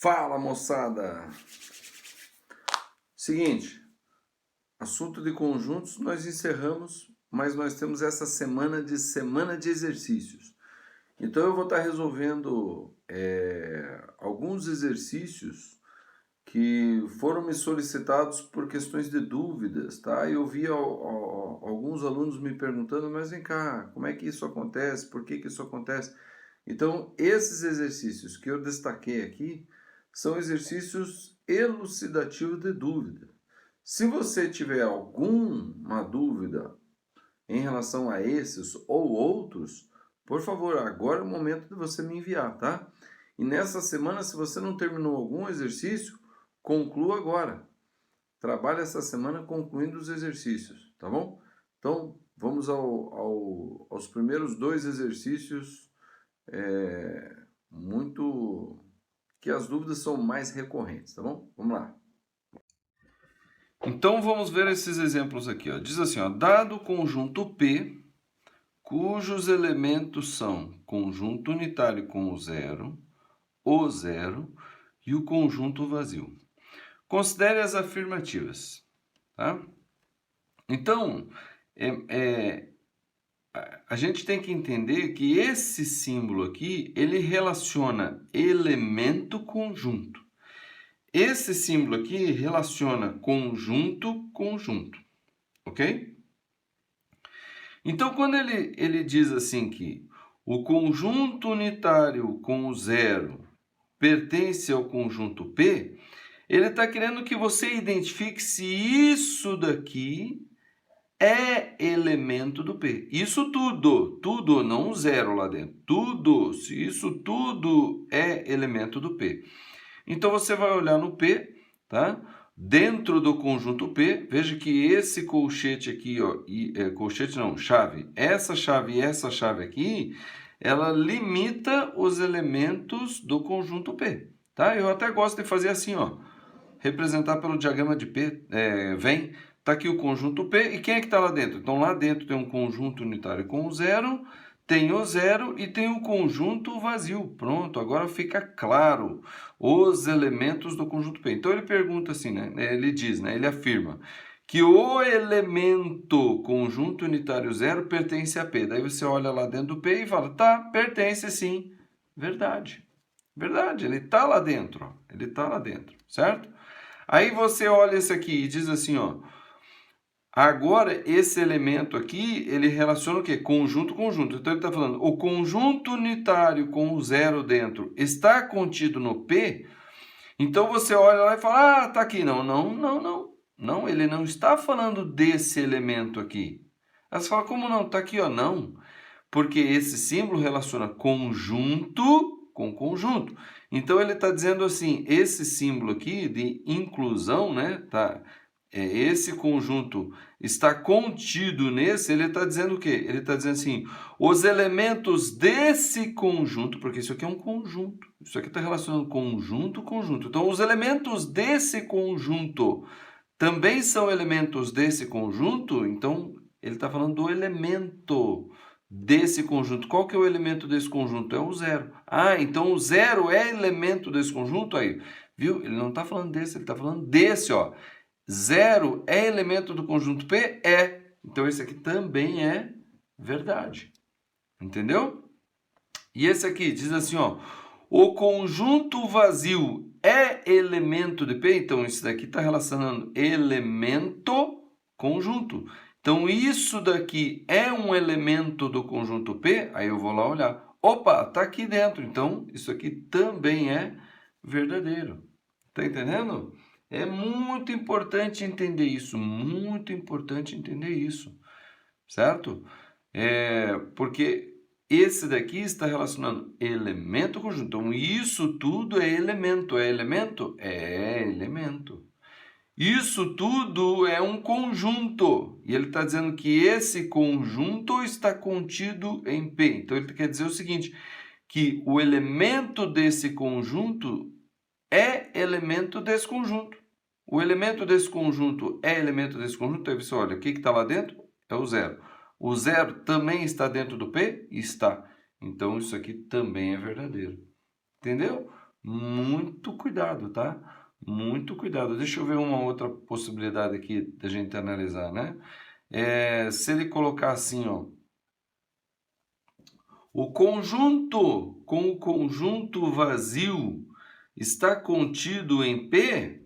Fala, moçada! Seguinte, assunto de conjuntos nós encerramos, mas nós temos essa semana de exercícios. Então eu vou estar resolvendo alguns exercícios que foram me solicitados por questões de dúvidas, tá? Eu vi alguns alunos me perguntando, mas vem cá, como é que isso acontece? Por que isso acontece? Então, esses exercícios que eu destaquei aqui são exercícios elucidativos de dúvida. Se você tiver alguma dúvida em relação a esses ou outros, por favor, agora é o momento de você me enviar, tá? E nessa semana, se você não terminou algum exercício, conclua agora. Trabalhe essa semana concluindo os exercícios, tá bom? Então, vamos aos primeiros dois exercícios que as dúvidas são mais recorrentes, tá bom? Vamos lá. Então vamos ver esses exemplos aqui, ó. Diz assim, ó, dado o conjunto P, cujos elementos são conjunto unitário com o zero e o conjunto vazio. Considere as afirmativas, tá? Então, a gente tem que entender que esse símbolo aqui, ele relaciona elemento conjunto. Esse símbolo aqui relaciona conjunto, ok? Então, quando ele diz assim que o conjunto unitário com o zero pertence ao conjunto P, ele está querendo que você identifique se isso daqui é elemento do P. Isso tudo, não o zero lá dentro. Tudo, se isso tudo é elemento do P. Então, você vai olhar no P, tá? Dentro do conjunto P, veja que esse colchete aqui, ó, colchete não, chave. Essa chave e essa chave aqui, ela limita os elementos do conjunto P, tá? Eu até gosto de fazer assim, ó. Representar pelo diagrama de P, vem, tá aqui o conjunto P, e quem é que está lá dentro? Então, lá dentro tem um conjunto unitário com o zero e tem o conjunto vazio. Pronto, agora fica claro os elementos do conjunto P. Então, ele pergunta assim, né? Ele diz, né? Ele afirma que o elemento conjunto unitário zero pertence a P. Daí você olha lá dentro do P e fala, tá, pertence sim. Verdade. Verdade, ele está lá dentro, ó. Ele está lá dentro, certo? Aí você olha esse aqui e diz assim, ó, agora esse elemento aqui, ele relaciona o quê? Conjunto. Então ele está falando, o conjunto unitário com o zero dentro está contido no P? Então você olha lá e fala, tá aqui. Não, ele não está falando desse elemento aqui. Aí você fala, como não? Tá aqui, ó, não. Porque esse símbolo relaciona conjunto com conjunto. Então, ele está dizendo assim, esse símbolo aqui de inclusão, né? Tá? Esse conjunto está contido nesse, ele está dizendo o quê? Ele está dizendo assim, os elementos desse conjunto, porque isso aqui é um conjunto, isso aqui está relacionando conjunto. Então, os elementos desse conjunto também são elementos desse conjunto, então, ele está falando do elemento desse conjunto. Qual que é o elemento desse conjunto? É o zero. Ah, então o zero é elemento desse conjunto? Aí, viu? Ele não está falando desse, ele está falando desse, ó. Zero é elemento do conjunto P? É. Então, esse aqui também é verdade. Entendeu? E esse aqui diz assim, ó. O conjunto vazio é elemento de P? Então, isso daqui está relacionando elemento conjunto. Então, isso daqui é um elemento do conjunto P? Aí eu vou lá olhar. Opa, está aqui dentro. Então, isso aqui também é verdadeiro. Está entendendo? É muito importante entender isso. Certo? Porque esse daqui está relacionando elemento conjunto. Então, isso tudo é elemento. É elemento? É elemento. Isso tudo é um conjunto. E ele está dizendo que esse conjunto está contido em P. Então, ele quer dizer o seguinte, que o elemento desse conjunto é elemento desse conjunto. O elemento desse conjunto é elemento desse conjunto. Aí você olha, o que está lá dentro? É o zero. O zero também está dentro do P? Está. Então, isso aqui também é verdadeiro. Entendeu? Muito cuidado, tá? Muito cuidado. Deixa eu ver uma outra possibilidade aqui da gente analisar, né? Se ele colocar assim, ó, o conjunto com o conjunto vazio está contido em P.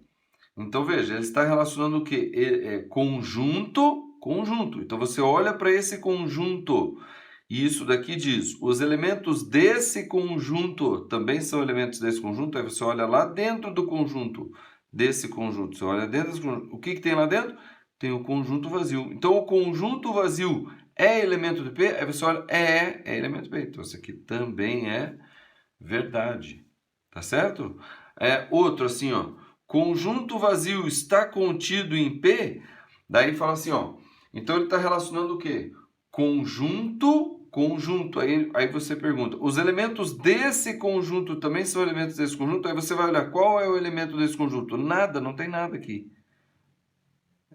Então veja, ele está relacionando o quê? Conjunto, conjunto. Então você olha para esse conjunto e isso daqui diz: os elementos desse conjunto também são elementos desse conjunto. Aí você olha lá dentro do conjunto desse conjunto. Você olha dentro desse conjunto. O que tem lá dentro? Tem o conjunto vazio. Então o conjunto vazio é elemento de P? Aí você olha, é elemento P. Então isso aqui também é verdade. Tá certo? Outro assim, ó. Conjunto vazio está contido em P. Daí fala assim, ó. Então ele está relacionando o quê? Conjunto, conjunto. Aí você pergunta, os elementos desse conjunto também são elementos desse conjunto? Aí você vai olhar, qual é o elemento desse conjunto? Nada, não tem nada aqui.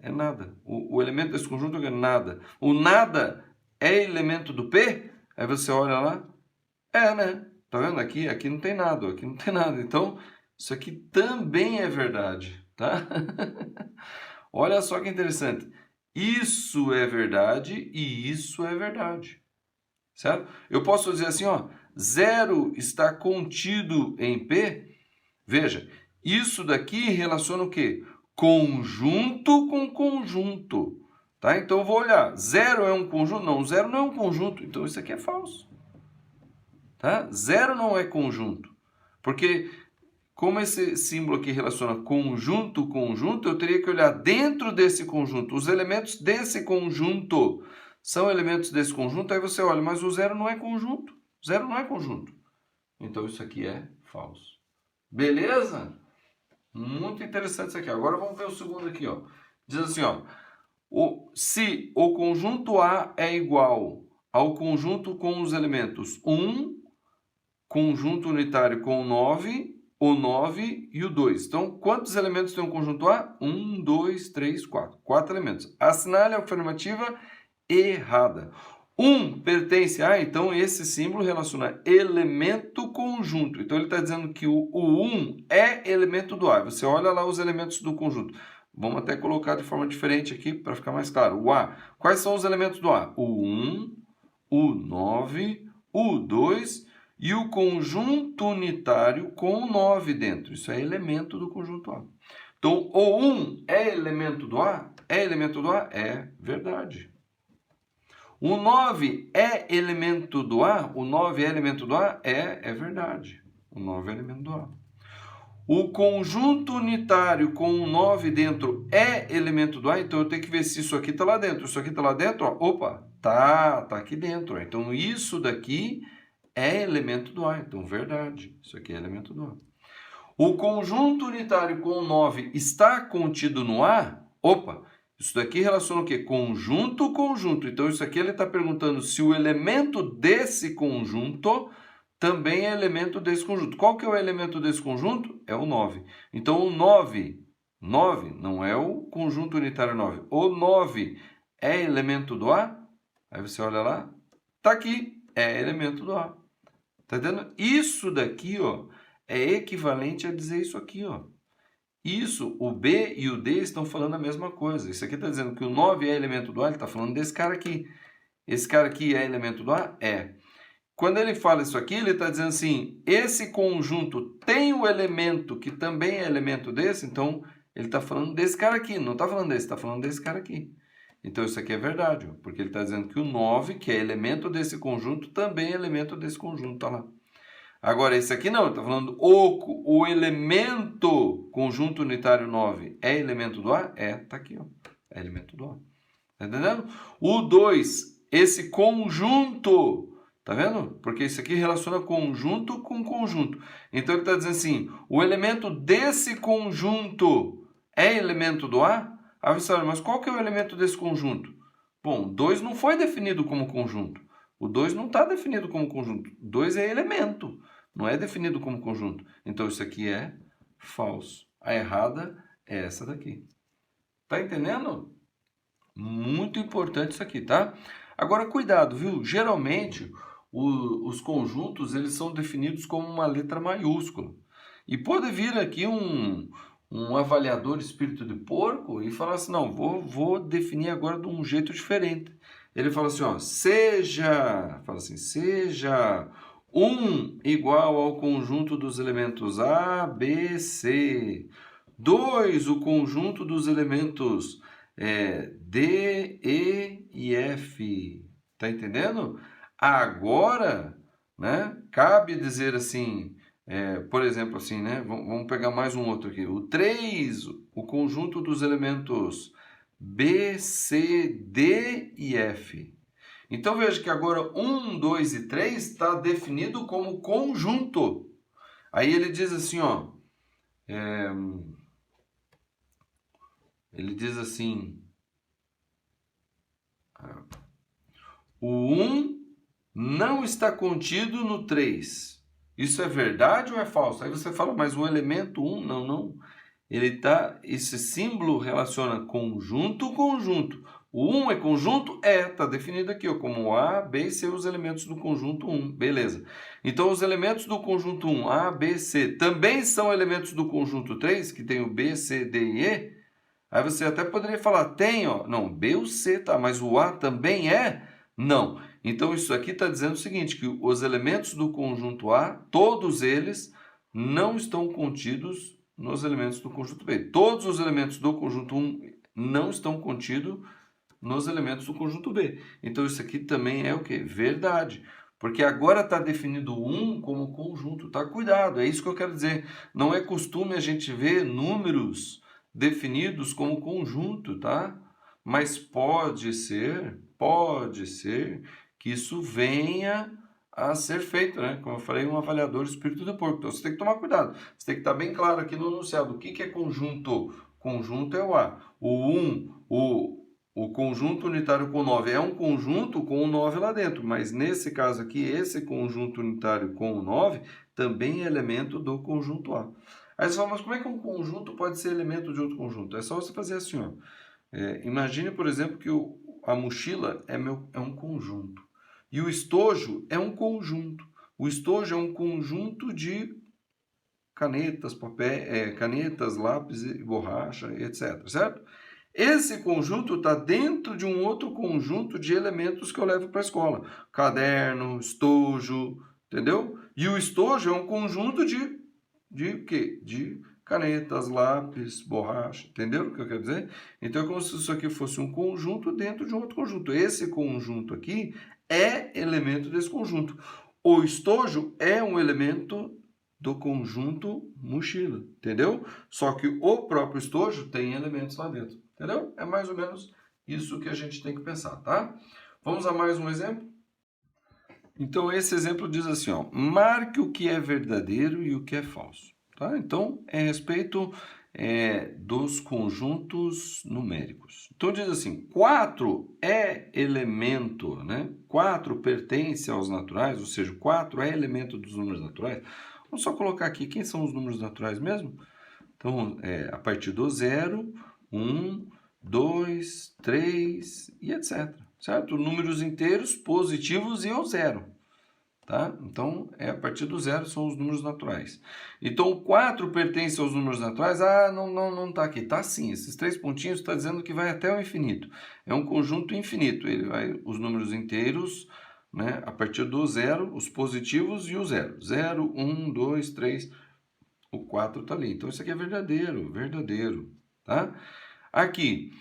É nada. O elemento desse conjunto é nada. O nada é elemento do P? Aí você olha lá, né? Tá vendo? Aqui não tem nada, aqui não tem nada. Então, isso aqui também é verdade, tá? Olha só que interessante. Isso é verdade e isso é verdade, certo? Eu posso dizer assim, ó, 0 está contido em P. Veja, isso daqui relaciona o quê? Conjunto com conjunto, tá? Então eu vou olhar, 0 é um conjunto? Não, 0 não é um conjunto, então isso aqui é falso. Tá? 0 não é conjunto, porque como esse símbolo aqui relaciona conjunto, conjunto, eu teria que olhar dentro desse conjunto. Os elementos desse conjunto são elementos desse conjunto, aí você olha, mas o 0 não é conjunto. 0 não é conjunto. Então isso aqui é falso. Beleza? Muito interessante isso aqui. Agora vamos ver o segundo aqui, ó. Diz assim, ó, se o conjunto A é igual ao conjunto com os elementos 1, conjunto unitário com o 9 e o 2. Então, quantos elementos tem o conjunto A? 1, 2, 3, 4. 4 elementos. Assinale a afirmativa errada. 1 pertence a, então esse símbolo relaciona elemento conjunto. Então, ele está dizendo que o 1 é elemento do A. Você olha lá os elementos do conjunto. Vamos até colocar de forma diferente aqui para ficar mais claro. O A. Quais são os elementos do A? O 1, o 9, o 2 e o conjunto unitário com o 9 dentro. Isso é elemento do conjunto A. Então, o 1 é elemento do A? É elemento do A? É verdade. O 9 é elemento do A? O 9 é elemento do A? É verdade. O 9 é elemento do A. O conjunto unitário com o 9 dentro é elemento do A? Então, eu tenho que ver se isso aqui está lá dentro. Isso aqui está lá dentro? Ó. Opa, tá aqui dentro. Então, isso daqui é elemento do A. Então, verdade. Isso aqui é elemento do A. O conjunto unitário com o 9 está contido no A? Opa, isso daqui relaciona o quê? Conjunto, conjunto. Então, isso aqui ele está perguntando se o elemento desse conjunto também é elemento desse conjunto. Qual que é o elemento desse conjunto? É o 9. Então, o 9 não é o conjunto unitário 9. O 9 é elemento do A? Aí você olha lá, tá aqui, é elemento do A. Tá entendendo? Isso daqui, ó, é equivalente a dizer isso aqui, ó. Isso, o B e o D estão falando a mesma coisa. Isso aqui está dizendo que o 9 é elemento do A, ele está falando desse cara aqui. Esse cara aqui é elemento do A? É. Quando ele fala isso aqui, ele está dizendo assim, esse conjunto tem o elemento que também é elemento desse, então ele está falando desse cara aqui, não está falando desse, está falando desse cara aqui. Então isso aqui é verdade, porque ele está dizendo que o 9, que é elemento desse conjunto, também é elemento desse conjunto, tá lá. Agora, esse aqui não, ele está falando o elemento conjunto unitário 9 é elemento do A? Tá aqui, ó, é elemento do A. Tá entendendo? O 2, esse conjunto, tá vendo? Porque isso aqui relaciona conjunto com conjunto. Então, ele está dizendo assim, o elemento desse conjunto é elemento do A? Aí você olha, mas qual que é o elemento desse conjunto? Bom, 2 não foi definido como conjunto. O 2 não está definido como conjunto. 2 é elemento, não é definido como conjunto. Então, isso aqui é falso. A errada é essa daqui. Tá entendendo? Muito importante isso aqui, tá? Agora, cuidado, viu? Geralmente, os conjuntos, eles são definidos como uma letra maiúscula. E pode vir aqui um avaliador espírito de porco e falar assim, não, vou definir agora de um jeito diferente. Ele fala assim, ó, seja 1 igual ao conjunto dos elementos A, B, C. 2, o conjunto dos elementos D, E e F. Tá entendendo? Agora, né, cabe dizer assim, por exemplo, assim, né, vamos pegar mais um outro aqui. O 3, o conjunto dos elementos B, C, D e F. Então veja que agora 1, 2 e 3 está definido como conjunto. Aí ele diz assim, ó, ele diz assim, o 1 não está contido no 3. Isso é verdade ou é falso? Aí você fala, mas o elemento 1, não. Esse símbolo relaciona conjunto. O 1 é conjunto? Está definido aqui, ó, como A, B e C, os elementos do conjunto 1. Beleza. Então, os elementos do conjunto 1, A, B, C, também são elementos do conjunto 3, que tem o B, C, D e E. Aí você até poderia falar, tem, ó. Não, B ou C, tá, mas o A também é? Não. Então, isso aqui está dizendo o seguinte, que os elementos do conjunto A, todos eles, não estão contidos nos elementos do conjunto B. Todos os elementos do conjunto 1 não estão contidos nos elementos do conjunto B. Então, isso aqui também é o quê? Verdade. Porque agora está definido o 1 como conjunto. Tá? Cuidado, é isso que eu quero dizer. Não é costume a gente ver números definidos como conjunto, tá? Mas pode ser que isso venha a ser feito, né? Como eu falei, um avaliador espírito de porco. Então, você tem que tomar cuidado. Você tem que estar bem claro aqui no enunciado. O que é conjunto? Conjunto é o A. O conjunto unitário com 9 é um conjunto com o 9 lá dentro. Mas, nesse caso aqui, esse conjunto unitário com o 9 também é elemento do conjunto A. Aí você fala, mas como é que um conjunto pode ser elemento de outro conjunto? É só você fazer assim, ó. Imagine, por exemplo, que a mochila é um conjunto. E o estojo é um conjunto. O estojo é um conjunto de canetas, canetas, lápis, borracha, etc. Certo? Esse conjunto está dentro de um outro conjunto de elementos que eu levo para a escola. Caderno, estojo, entendeu? E o estojo é um conjunto de quê? De canetas, lápis, borracha. Entenderam o que eu quero dizer? Então é como se isso aqui fosse um conjunto dentro de um outro conjunto. Esse conjunto aqui é elemento desse conjunto. O estojo é um elemento do conjunto mochila, entendeu? Só que o próprio estojo tem elementos lá dentro, entendeu? É mais ou menos isso que a gente tem que pensar, tá? Vamos a mais um exemplo? Então, esse exemplo diz assim, ó, marque o que é verdadeiro e o que é falso, tá? Então, é a respeito dos conjuntos numéricos. Então, diz assim, 4 é elemento, né? 4 pertence aos naturais, ou seja, 4 é elemento dos números naturais. Vamos só colocar aqui, quem são os números naturais mesmo? Então, a partir do 0, 1, 2, 3 e etc. Certo? Números inteiros, positivos e o 0. Tá? Então, a partir do 0 são os números naturais. Então, o 4 pertence aos números naturais? Não está aqui. Está sim. Esses 3 pontinhos está dizendo que vai até o infinito. É um conjunto infinito. Os números inteiros, né, a partir do 0, os positivos e o 0. 0, 1, 2, 3, o 4 está ali. Então, isso aqui é verdadeiro. Tá? Aqui,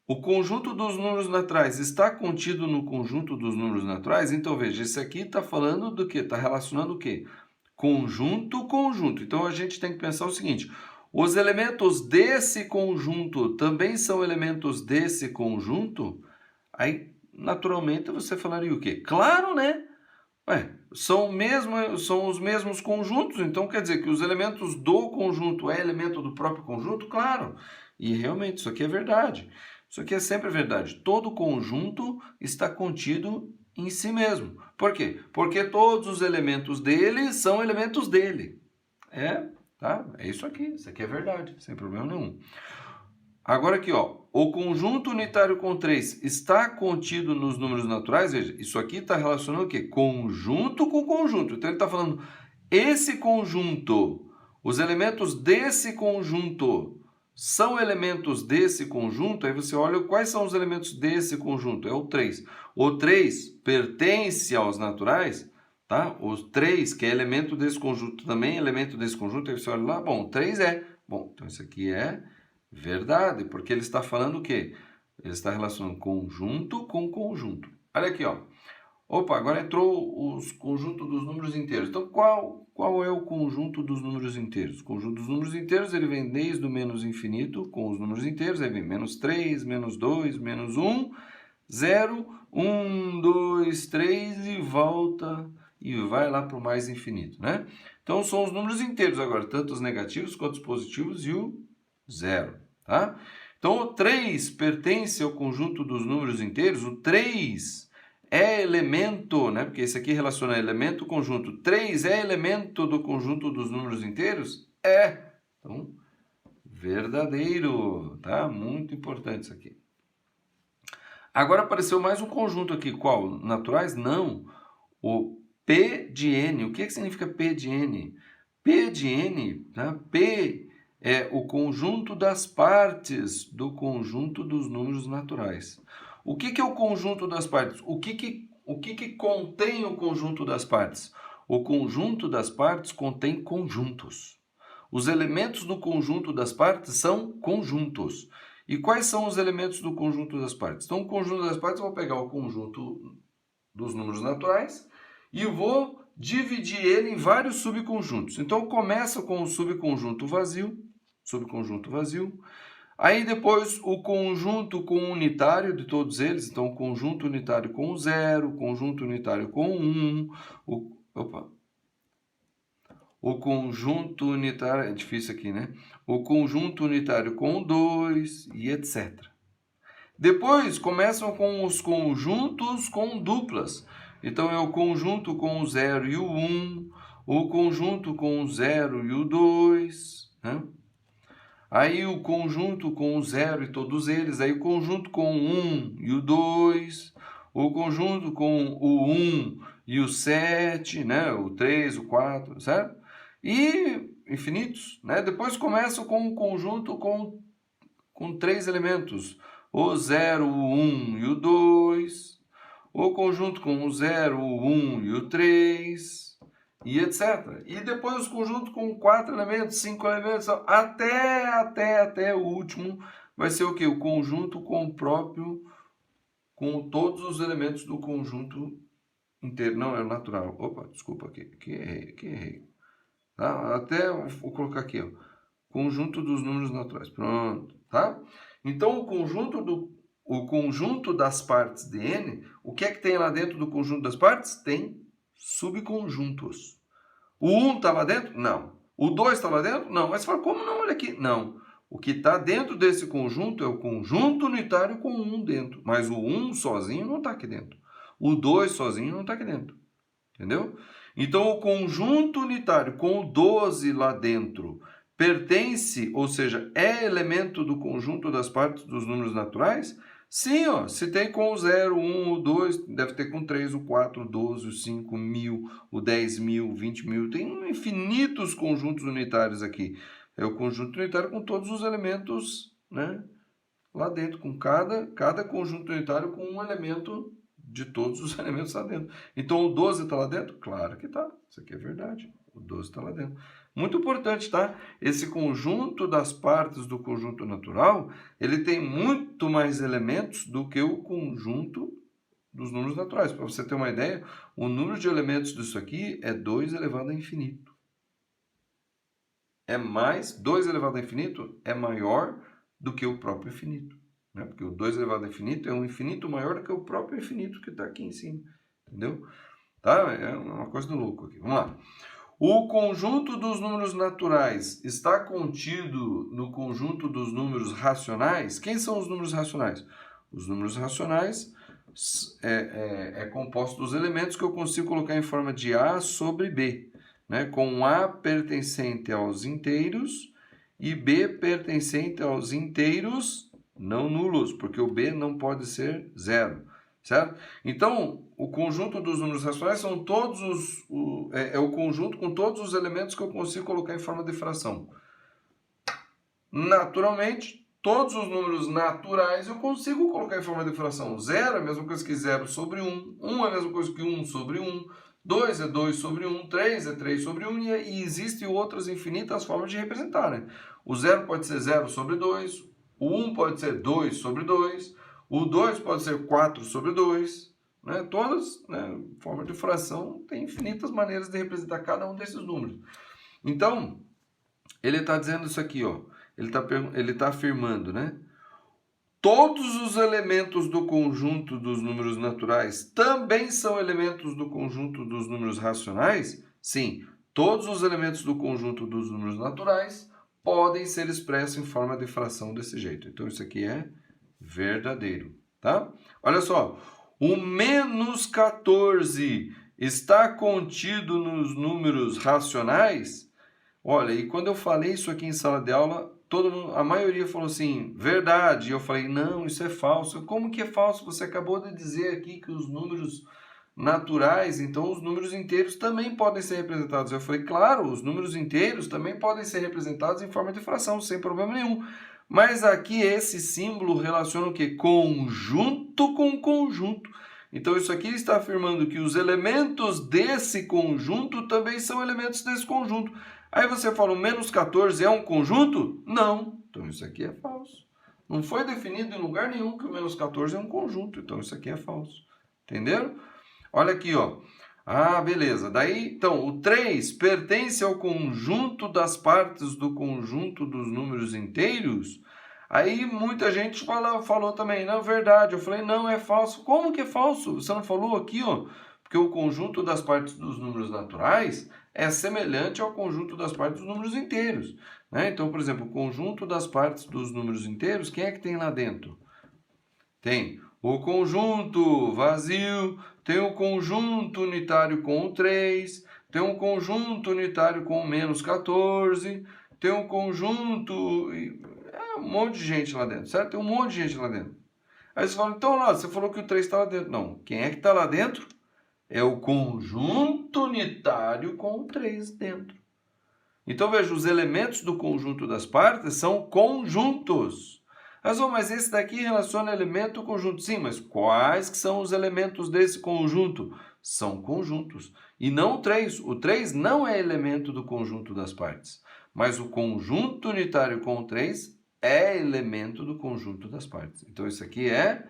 o conjunto dos números naturais está contido no conjunto dos números naturais? Então, veja, esse aqui está falando do quê? Está relacionando o quê? Conjunto. Então, a gente tem que pensar o seguinte, os elementos desse conjunto também são elementos desse conjunto? Aí, naturalmente, você falaria o quê? Claro, né? São os mesmos conjuntos, então quer dizer que os elementos do conjunto é elemento do próprio conjunto? Claro. E realmente, isso aqui é verdade. Isso aqui é sempre verdade. Todo conjunto está contido em si mesmo. Por quê? Porque todos os elementos dele são elementos dele. Tá? É isso aqui. Isso aqui é verdade, sem problema nenhum. Agora aqui, ó, o conjunto unitário com 3 está contido nos números naturais? Veja, isso aqui está relacionando o quê? Conjunto com conjunto. Então, ele está falando esse conjunto, os elementos desse conjunto são elementos desse conjunto, aí você olha quais são os elementos desse conjunto, é o 3. O 3 pertence aos naturais, tá? O 3, que é elemento desse conjunto também, elemento desse conjunto, aí você olha lá, bom, 3 é. Bom, então isso aqui é verdade, porque ele está falando o quê? Ele está relacionando conjunto com conjunto. Olha aqui, ó. Opa, agora entrou os conjuntos dos números inteiros. Então, qual é o conjunto dos números inteiros? O conjunto dos números inteiros, ele vem desde o menos infinito com os números inteiros, aí vem menos 3, menos 2, menos 1, 0, 1, 2, 3 e volta e vai lá para o mais infinito, né? Então, são os números inteiros agora, tanto os negativos quanto os positivos e o 0, tá? Então, o 3 pertence ao conjunto dos números inteiros, o 3 é elemento, né? Porque esse aqui relaciona elemento conjunto. 3 é elemento do conjunto dos números inteiros? É. Então, verdadeiro, tá? Muito importante isso aqui. Agora apareceu mais um conjunto aqui. Qual? Naturais? Não. O P de N. O que significa P de N? P de N, tá? P é o conjunto das partes do conjunto dos números naturais. O que é o conjunto das partes? O que contém o conjunto das partes? O conjunto das partes contém conjuntos. Os elementos do conjunto das partes são conjuntos. E quais são os elementos do conjunto das partes? Então, o conjunto das partes, eu vou pegar o conjunto dos números naturais e vou dividir ele em vários subconjuntos. Então, começa com o subconjunto vazio. Aí depois o conjunto com unitário de todos eles, então o conjunto unitário com 0, o conjunto unitário com 1, o conjunto unitário, é difícil aqui, né? O conjunto unitário com 2 e etc. Depois começam com os conjuntos com duplas. Então é o conjunto com o 0 e o 1, o conjunto com o 0 e o 2, né? Aí o conjunto com o 0 e todos eles, aí o conjunto com o 1 e o 2, o conjunto com o 1 e o 7, né? O 3, o 4, certo? E infinitos, né? Depois começa com o conjunto com 3 elementos, o 0, o 1 e o 2, o conjunto com o 0, o 1 e o 3, e etc. E depois os conjuntos com 4 elementos, 5 elementos, até o último vai ser o quê? O conjunto com todos os elementos do conjunto inteiro. Não, é o natural. Opa, desculpa aqui errei. Tá? Até vou colocar aqui, ó. Conjunto dos números naturais. Pronto, tá? Então, o conjunto das partes de N, o que é que tem lá dentro do conjunto das partes? Tem subconjuntos. O 1 está lá dentro? Não. O 2 está lá dentro? Não. Mas você fala, como não? Olha aqui. Não. O que está dentro desse conjunto é o conjunto unitário com 1 dentro. Mas o 1 sozinho não está aqui dentro. O 2 sozinho não está aqui dentro. Entendeu? Então, o conjunto unitário com o 12 lá dentro pertence, ou seja, é elemento do conjunto das partes dos números naturais? Sim, ó, se tem com o 0, 1, o 2, deve ter com 3, o 4, o 12, o 5, 1000, o 10.000, 20.000. Tem infinitos conjuntos unitários aqui. É o conjunto unitário com todos os elementos, né, lá dentro, com cada conjunto unitário com um elemento de todos os elementos lá dentro. Então, o 12 está lá dentro? Claro que está. Isso aqui é verdade. O 12 está lá dentro. Muito importante, tá? Esse conjunto das partes do conjunto natural, ele tem muito mais elementos do que o conjunto dos números naturais. Para você ter uma ideia, o número de elementos disso aqui é 2 elevado a infinito. 2 elevado a infinito é maior do que o próprio infinito. Né? Porque o 2 elevado a infinito é um infinito maior do que o próprio infinito que está aqui em cima. Entendeu? Tá? É uma coisa do louco aqui. Vamos lá. O conjunto dos números naturais está contido no conjunto dos números racionais? Quem são os números racionais? Os números racionais é composto dos elementos que eu consigo colocar em forma de A sobre B, né? Com A pertencente aos inteiros e B pertencente aos inteiros não nulos, porque o B não pode ser 0. certo? Então, o conjunto dos números racionais são todos é o conjunto com todos os elementos que eu consigo colocar em forma de fração. Naturalmente, todos os números naturais eu consigo colocar em forma de fração. 0 é a mesma coisa que 0 sobre 1, 1 é a mesma coisa que 1 sobre 1, 2 é 2 sobre 1, 3 é 3 sobre 1, e existem outras infinitas formas de representar, né? O 0 pode ser 0 sobre 2, o 1 pode ser 2 sobre 2, o 2 pode ser 4 sobre 2, né? Todas, né, formas de fração, tem infinitas maneiras de representar cada um desses números. Então, ele está dizendo isso aqui, ó. Ele tá afirmando, né? Todos os elementos do conjunto dos números naturais também são elementos do conjunto dos números racionais? Sim, todos os elementos do conjunto dos números naturais podem ser expressos em forma de fração desse jeito. Então, isso aqui é verdadeiro, tá? Olha só, o menos 14 está contido nos números racionais? Olha, e quando eu falei isso aqui em sala de aula, a maioria falou assim, verdade. E eu falei, não, isso é falso. Como que é falso? Você acabou de dizer aqui que os números naturais, então os números inteiros também podem ser representados. Eu falei, claro, os números inteiros também podem ser representados em forma de fração, sem problema nenhum. Mas aqui esse símbolo relaciona o quê? Conjunto com conjunto. Então isso aqui está afirmando que os elementos desse conjunto também são elementos desse conjunto. Aí você fala, o menos 14 é um conjunto? Não. Então isso aqui é falso. Não foi definido em lugar nenhum que o menos 14 é um conjunto. Então isso aqui é falso. Entenderam? Olha aqui, ó. Ah, beleza. Daí, então, o 3 pertence ao conjunto das partes do conjunto dos números inteiros? Aí muita gente falou também, não, verdade. Eu falei, não, é falso. Como que é falso? Você não falou aqui, ó? Porque o conjunto das partes dos números naturais é semelhante ao conjunto das partes dos números inteiros, né? Então, por exemplo, o conjunto das partes dos números inteiros, quem é que tem lá dentro? Tem o conjunto vazio, tem o conjunto unitário com o 3, tem um conjunto unitário com o menos 14, tem um conjunto... um monte de gente lá dentro, certo? Tem um monte de gente lá dentro. Aí você fala, então lá, você falou que o 3 está lá dentro. Não, quem é que está lá dentro? É o conjunto unitário com o 3 dentro. Então, veja, os elementos do conjunto das partes são conjuntos. Mas esse daqui relaciona elemento conjunto. Sim, mas quais que são os elementos desse conjunto? São conjuntos. E não o 3. O 3 não é elemento do conjunto das partes. Mas o conjunto unitário com o 3 é elemento do conjunto das partes. Então, isso aqui é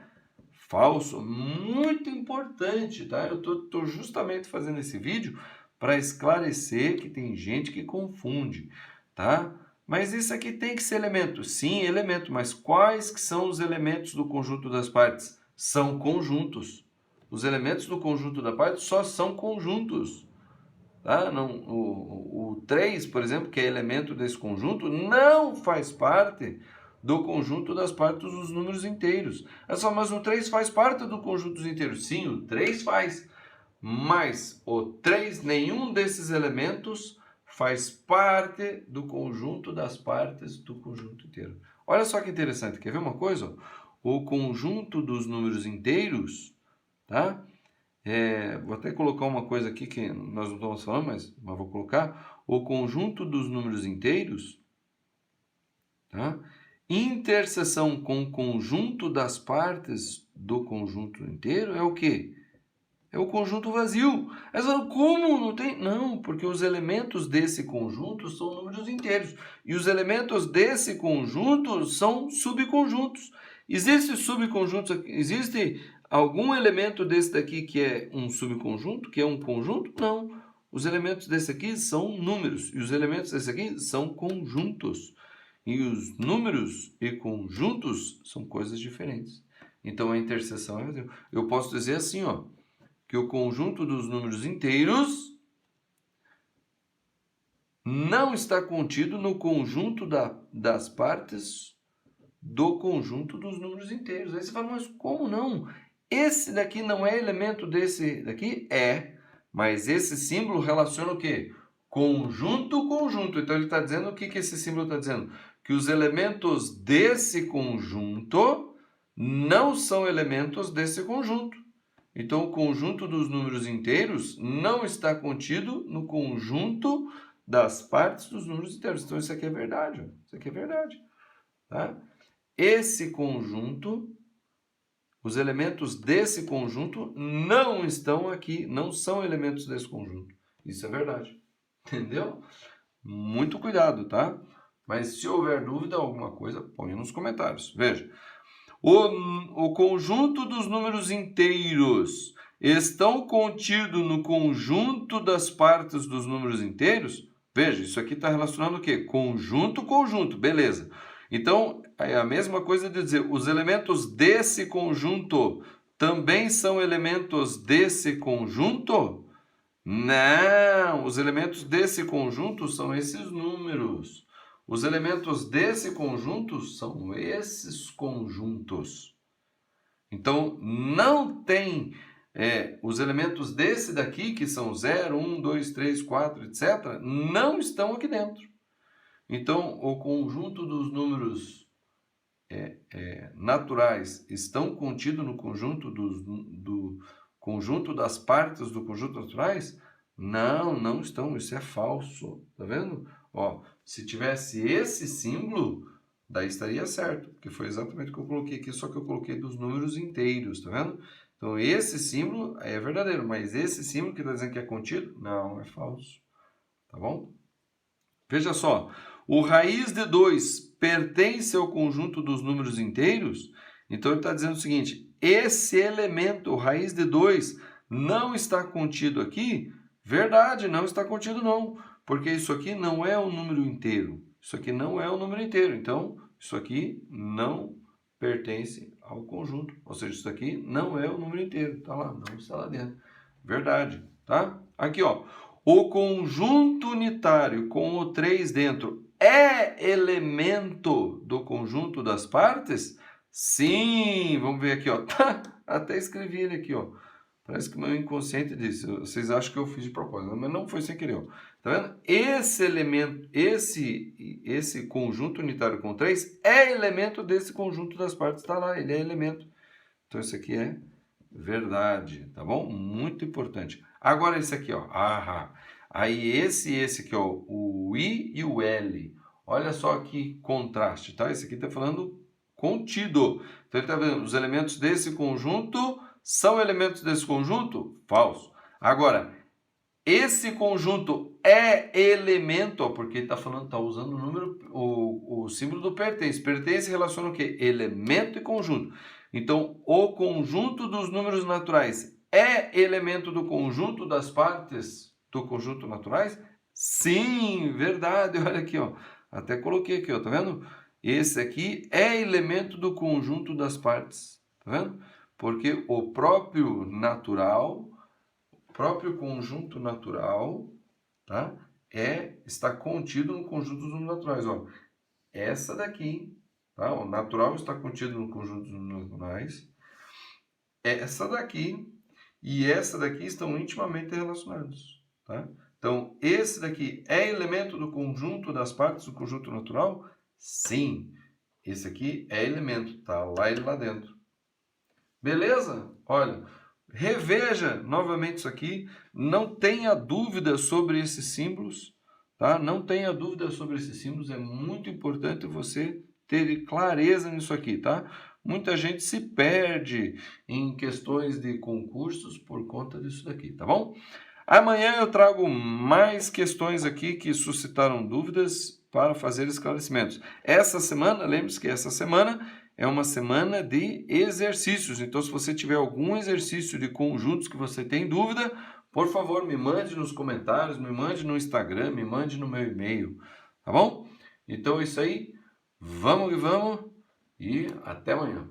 falso. Muito importante, tá? Eu tô justamente fazendo esse vídeo para esclarecer que tem gente que confunde, tá? Mas isso aqui tem que ser elemento. Sim, elemento. Mas quais que são os elementos do conjunto das partes? São conjuntos. Os elementos do conjunto da parte só são conjuntos. Tá? Não, o 3, por exemplo, que é elemento desse conjunto, não faz parte do conjunto das partes dos números inteiros. Mas o 3 faz parte do conjunto dos inteiros. Sim, o 3 faz. Mas o 3, nenhum desses elementos faz parte do conjunto das partes do conjunto inteiro. Olha só que interessante. Quer ver uma coisa? O conjunto dos números inteiros, tá? Vou até colocar uma coisa aqui que nós não estamos falando, mas vou colocar. O conjunto dos números inteiros, tá? Interseção com o conjunto das partes do conjunto inteiro é o quê? É o conjunto vazio. Mas como não tem? Não, porque os elementos desse conjunto são números inteiros. E os elementos desse conjunto são subconjuntos. Existem subconjuntos aqui? Existe algum elemento desse daqui que é um subconjunto, que é um conjunto? Não. Os elementos desse aqui são números. E os elementos desse aqui são conjuntos. E os números e conjuntos são coisas diferentes. Então, a interseção é vazio. Eu posso dizer assim, ó, que o conjunto dos números inteiros não está contido no conjunto das partes do conjunto dos números inteiros. Aí você fala, mas como não? Esse daqui não é elemento desse daqui? É, mas esse símbolo relaciona o quê? Conjunto, conjunto. Então ele está dizendo o que esse símbolo está dizendo? Que os elementos desse conjunto não são elementos desse conjunto. Então, o conjunto dos números inteiros não está contido no conjunto das partes dos números inteiros. Então, isso aqui é verdade. Ó. Isso aqui é verdade. Tá? Esse conjunto, os elementos desse conjunto não estão aqui, não são elementos desse conjunto. Isso é verdade. Entendeu? Muito cuidado, tá? Mas se houver dúvida, alguma coisa, põe nos comentários. Veja. O conjunto dos números inteiros estão contidos no conjunto das partes dos números inteiros? Veja, isso aqui está relacionando o quê? Conjunto, conjunto, beleza. Então, é a mesma coisa de dizer, os elementos desse conjunto também são elementos desse conjunto? Não, os elementos desse conjunto são esses números. Os elementos desse conjunto são esses conjuntos. Então, não tem os elementos desse daqui, que são 0, 1, 2, 3, 4, etc., não estão aqui dentro. Então, o conjunto dos números naturais estão contidos no conjunto do conjunto das partes do conjunto naturais? Não, não estão. Isso é falso. Tá vendo? Ó, se tivesse esse símbolo, daí estaria certo, porque foi exatamente o que eu coloquei aqui, só que eu coloquei dos números inteiros, tá vendo? Então, esse símbolo é verdadeiro, mas esse símbolo que está dizendo que é contido, não, é falso. Tá bom? Veja só, o raiz de 2 pertence ao conjunto dos números inteiros? Então, ele está dizendo o seguinte, esse elemento, o raiz de 2, não está contido aqui? Verdade, não está contido não. Porque isso aqui não é um número inteiro. Isso aqui não é um número inteiro. Então, isso aqui não pertence ao conjunto. Ou seja, isso aqui não é o número inteiro. Está lá, não está lá dentro. Verdade, tá? Aqui, ó. O conjunto unitário com o 3 dentro é elemento do conjunto das partes? Sim! Vamos ver aqui, ó. Até escrevi ele aqui, ó. Parece que o meu inconsciente disse. Vocês acham que eu fiz de propósito, mas não foi sem querer. Ó. Tá vendo? Esse elemento, esse conjunto unitário com 3 é elemento desse conjunto das partes. Está lá, ele é elemento. Então, isso aqui é verdade, tá bom? Muito importante. Agora, esse aqui, ó. Aí, esse aqui, ó. O I e o L. Olha só que contraste, tá? Esse aqui está falando contido. Então, ele está vendo os elementos desse conjunto... São elementos desse conjunto? Falso. Agora, esse conjunto é elemento, porque está falando, está usando o número, o símbolo do pertence. Pertence relaciona o quê? Elemento e conjunto. Então, o conjunto dos números naturais é elemento do conjunto das partes do conjunto naturais? Sim, verdade. Olha aqui, ó. Até coloquei aqui, ó. Tá vendo? Esse aqui é elemento do conjunto das partes. Tá vendo? Porque o próprio natural, o próprio conjunto natural, tá? Está contido no conjunto dos números naturais. Ó. Essa daqui, tá? O natural está contido no conjunto dos números naturais. Essa daqui e essa daqui estão intimamente relacionados. Tá? Então, esse daqui é elemento do conjunto das partes do conjunto natural? Sim. Esse aqui é elemento, tá lá ele lá dentro. Beleza? Olha, reveja novamente isso aqui. Não tenha dúvida sobre esses símbolos, tá? Não tenha dúvida sobre esses símbolos. É muito importante você ter clareza nisso aqui, tá? Muita gente se perde em questões de concursos por conta disso daqui, tá bom? Amanhã eu trago mais questões aqui que suscitaram dúvidas para fazer esclarecimentos. Essa semana, lembre-se que essa semana é uma semana de exercícios. Então, se você tiver algum exercício de conjuntos que você tem dúvida, por favor, me mande nos comentários, me mande no Instagram, me mande no meu e-mail, tá bom? Então, é isso aí. Vamos que vamos e até amanhã.